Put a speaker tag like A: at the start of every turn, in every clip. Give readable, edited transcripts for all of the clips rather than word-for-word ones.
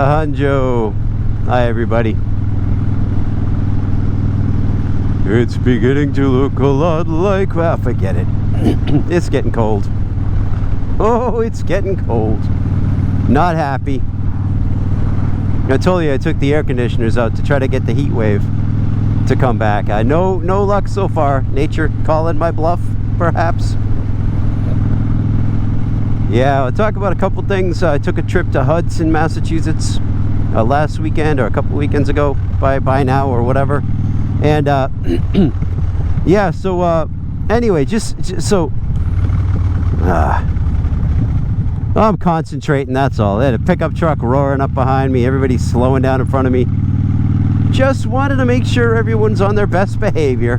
A: Hanjo. Hi, everybody. It's beginning to look a lot like... Well, forget it. It's getting cold. Oh, it's getting cold. Not happy. I told you I took the air conditioners out to try to get the heat wave to come back. No luck so far. Nature calling my bluff, perhaps. Yeah, I'll talk about a couple things. I took a trip to Hudson, Massachusetts last weekend, or a couple weekends ago, by now or whatever. And yeah, so anyway, just so I'm concentrating, that's all. They had a pickup truck roaring up behind me, everybody's slowing down in front of me. Just wanted to make sure everyone's on their best behavior.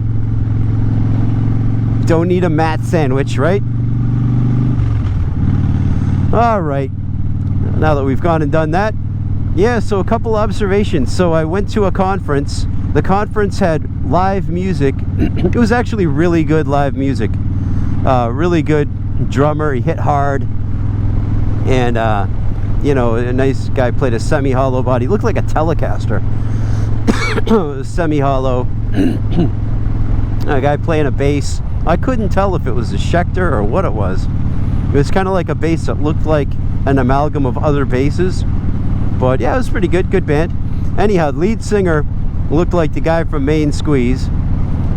A: Don't need a mat sandwich, right? All right, now that we've gone and done that, yeah, so a couple observations. So I went to a conference. The conference had live music. It was actually really good live music. Really good drummer, he hit hard. And, you know, a nice guy played a semi-hollow body. Looked like a Telecaster. Semi-hollow. A guy playing a bass. I couldn't tell if it was a Schecter or what it was. It was kind of like a bass that looked like an amalgam of other basses. But yeah, it was pretty good. Good band. Anyhow, lead singer looked like the guy from Main Squeeze.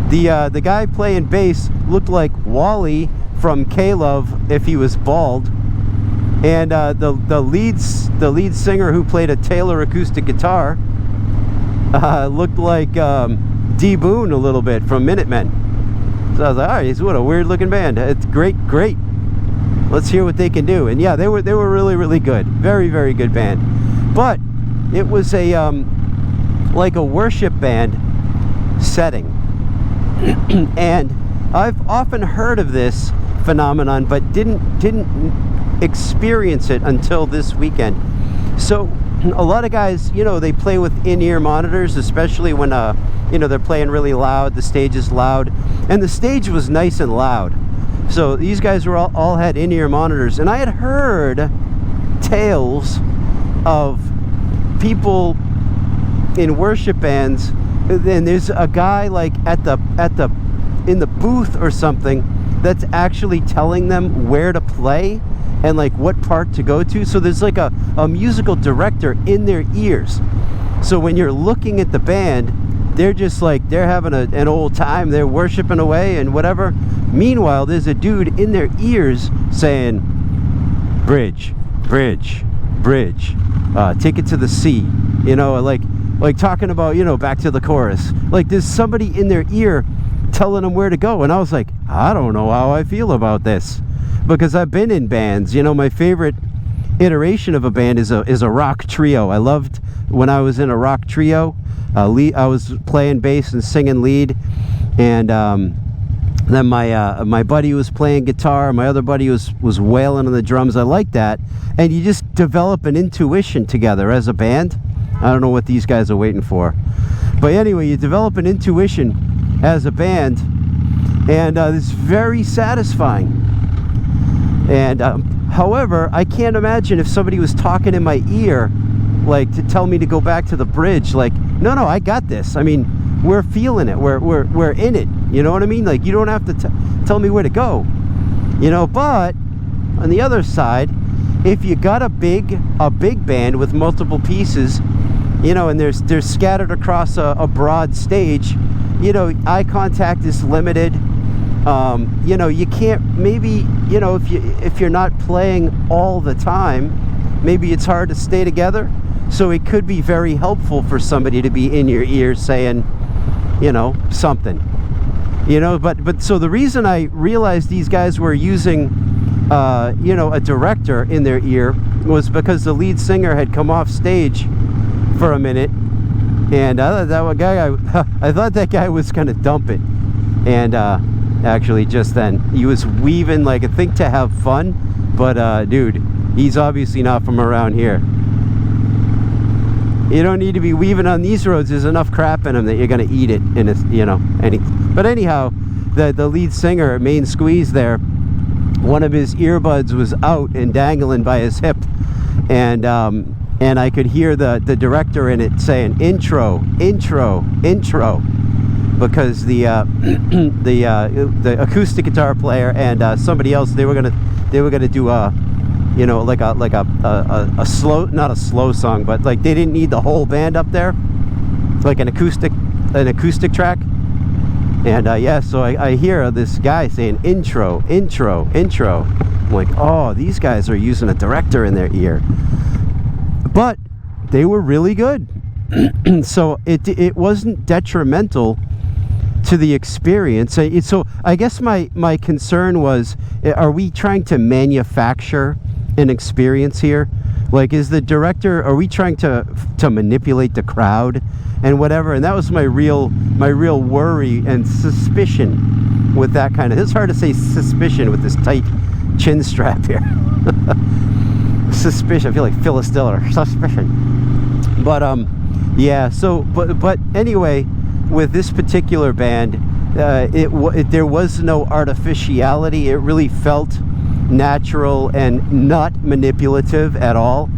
A: The guy playing bass looked like Wally from K-Love if he was bald. And the lead singer who played a Taylor acoustic guitar looked like D. Boone a little bit from Minutemen. So I was like, all right, what a weird looking band. It's great. Let's hear what they can do. And yeah, they were really good. Very good band. But it was a like a worship band setting. And I've often heard of this phenomenon, but didn't experience it until this weekend. So a lot of guys, you know, they play with in-ear monitors, especially when you know, they're playing really loud. The stage is loud, and the stage was nice and loud. So these guys were all had in-ear monitors, and I had heard tales of people in worship bands, and there's a guy like in the booth or something that's actually telling them where to play and like what part to go to. So there's like a musical director in their ears. So when you're looking at the band, they're just like, they're having an old time, they're worshiping away and whatever. Meanwhile, there's a dude in their ears saying, bridge, take it to the C, you know, like talking about, you know, back to the chorus. Like there's somebody in their ear telling them where to go. And I was like, I don't know how I feel about this, because I've been in bands. You know, my favorite iteration of a band is a rock trio. I loved when I was in a rock trio. I was playing bass and singing lead, and then my buddy was playing guitar. My other buddy was wailing on the drums. I like that, and you just develop an intuition together as a band. I don't know what these guys are waiting for, but anyway, you develop an intuition as a band, and it's very satisfying. And however, I can't imagine if somebody was talking in my ear, like to tell me to go back to the bridge. Like, no, I got this. I mean, we're feeling it. We're in it. You know what I mean? Like, you don't have to tell me where to go. You know. But on the other side, if you got a big band with multiple pieces, you know, and they're scattered across a broad stage, you know, eye contact is limited. You know, you can't, maybe, you know, if you're not playing all the time, maybe it's hard to stay together. So it could be very helpful for somebody to be in your ear saying, you know, something, you know. But so the reason I realized these guys were using you know, a director in their ear was because the lead singer had come off stage for a minute, and I thought that guy was gonna dump it. And actually just then he was weaving like a thing to have fun, but dude, he's obviously not from around here. You don't need to be weaving on these roads. There's enough crap in them that you're gonna eat it, and it's, you know, but anyhow, the lead singer, Main Squeeze there, one of his earbuds was out and dangling by his hip, and and I could hear the director in it saying intro, intro, intro, because the acoustic guitar player and somebody else, they were gonna do a, you know, like a slow, not a slow song, but like they didn't need the whole band up there, like an acoustic track. And yeah, so I hear this guy saying intro, intro, intro. I'm like, oh, these guys are using a director in their ear. But they were really good. So it wasn't detrimental to the experience. So I guess my concern was, are we trying to manufacture an experience here? Like, is the director, are we trying to manipulate the crowd and whatever? And that was my real worry and suspicion with that kind of, it's hard to say suspicion with this tight chin strap here. Suspicion, I feel like Phyllis Diller, suspicion. But yeah, so but anyway, with this particular band, there was no artificiality. It really felt natural and not manipulative at all.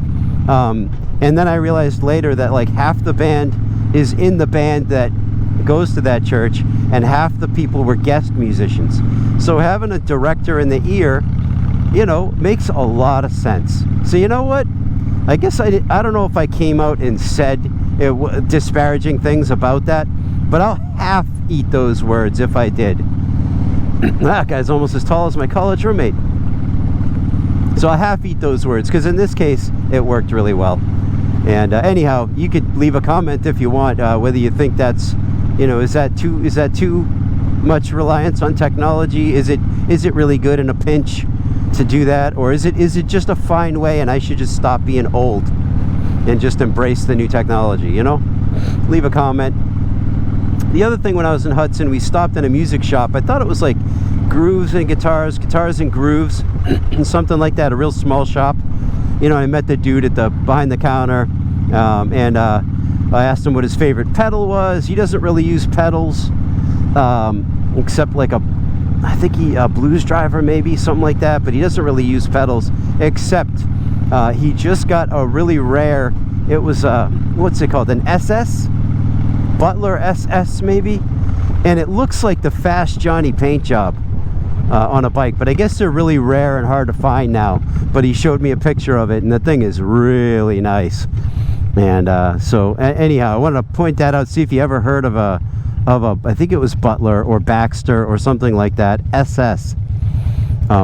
A: And then I realized later that like half the band is in the band that goes to that church, and half the people were guest musicians. So having a director in the ear, you know, makes a lot of sense. So you know what? I guess I don't know if I came out and said disparaging things about that, but I'll half eat those words if I did. That guy's almost as tall as my college roommate. So I half eat those words, because in this case, it worked really well. And anyhow, you could leave a comment if you want, whether you think that's, you know, is that too much reliance on technology? Is it really good in a pinch to do that, or is it just a fine way, and I should just stop being old and just embrace the new technology? You know, leave a comment. The other thing, when I was in Hudson, we stopped in a music shop. I thought it was like Grooves and Guitars and Grooves, something like that, a real small shop. You know, I met the dude at the behind the counter, and I asked him what his favorite pedal was. He doesn't really use pedals, except like I think a Blues Driver, maybe, something like that, but he doesn't really use pedals, except he just got a really rare, it was, what's it called, an SS? Butler SS, maybe? And it looks like the Fast Johnny paint job on a bike, but I guess they're really rare and hard to find now. But he showed me a picture of it, and the thing is really nice. And so anyhow, I wanted to point that out, see if you ever heard of a I think it was Butler or Baxter or something like that, SS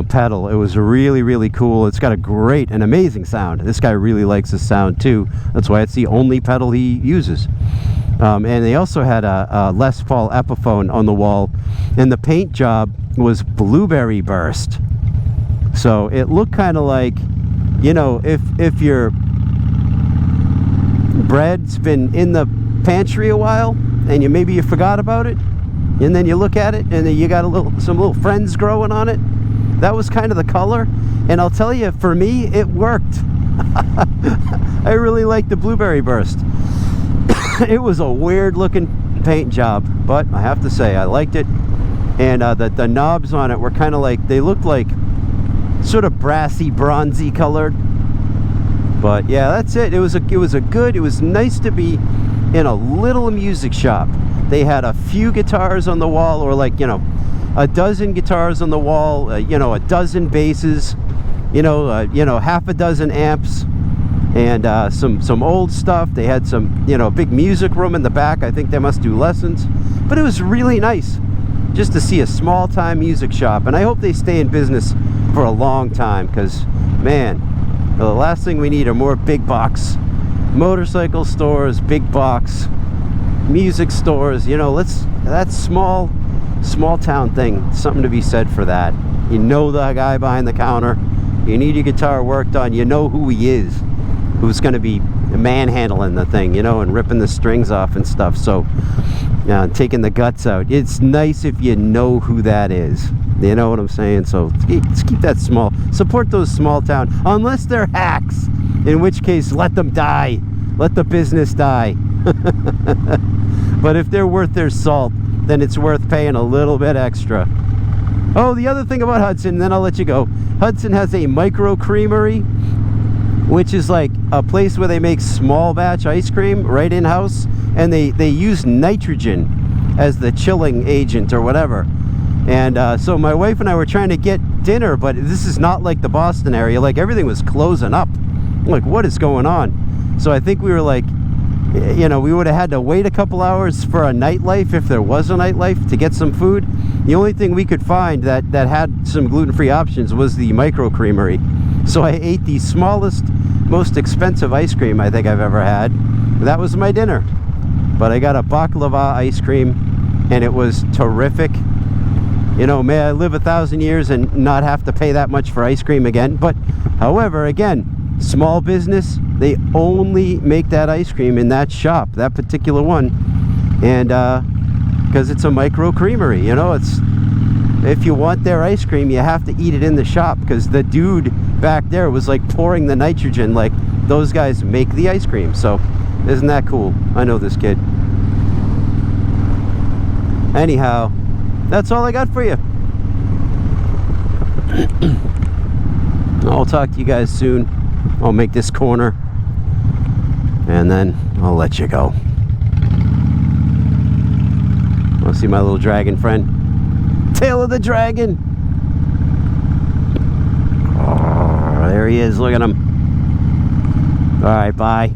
A: pedal. It was really, really cool. It's got a great and amazing sound. This guy really likes the sound too. That's why it's the only pedal he uses. And they also had a Les Paul Epiphone on the wall, and the paint job was Blueberry Burst. So it looked kind of like, you know, if your bread's been in the pantry a while and you forgot about it, and then you look at it and then you got some little friends growing on it. That was kind of the color, and I'll tell you, for me, it worked. I really liked the Blueberry Burst. It was a weird looking paint job, but I have to say I liked it. And the knobs on it were kind of like, they looked like sort of brassy, bronzy colored. But yeah, that's it. It was nice to be in a little music shop. They had a few guitars on the wall, or like, you know, a dozen guitars on the wall, you know, a dozen basses, you know, half a dozen amps, and some old stuff. They had some, you know, big music room in the back. I think they must do lessons. But it was really nice just to see a small-time music shop, and I hope they stay in business for a long time, because, man, the last thing we need are more big box motorcycle stores, big box music stores. You know, that small town thing, something to be said for that. You know the guy behind the counter, you need your guitar worked on, you know who he is, who's going to be manhandling the thing, you know, and ripping the strings off and stuff. So taking the guts out, it's nice if you know who that is, you know what I'm saying? So let's keep that small. Support those small town, unless they're hacks, in which case let them die, let the business die. But if they're worth their salt, then it's worth paying a little bit extra. Oh, the other thing about Hudson, then I'll let you go. Hudson has a micro creamery, which is like a place where they make small batch ice cream right in-house, and they use nitrogen as the chilling agent or whatever. And so my wife and I were trying to get dinner, but this is not like the Boston area. Like, everything was closing up. I'm like, what is going on? So I think we were like, you know, we would have had to wait a couple hours for a nightlife, if there was a nightlife, to get some food. The only thing we could find that had some gluten-free options was the micro creamery. So I ate the smallest, most expensive ice cream I think I've ever had. That was my dinner. But I got a baklava ice cream, and it was terrific. You know, may I live 1,000 years and not have to pay that much for ice cream again. But however, again, small business, they only make that ice cream in that shop, that particular one. And because it's a micro creamery, you know, it's, if you want their ice cream, you have to eat it in the shop, because the dude back there was like pouring the nitrogen, like those guys make the ice cream. So isn't that cool? I know this kid. Anyhow, that's all I got for you. I'll talk to you guys soon. I'll make this corner, and then I'll let you go. I'll see my little dragon friend. Tail of the dragon. Oh, there he is. Look at him. All right, bye.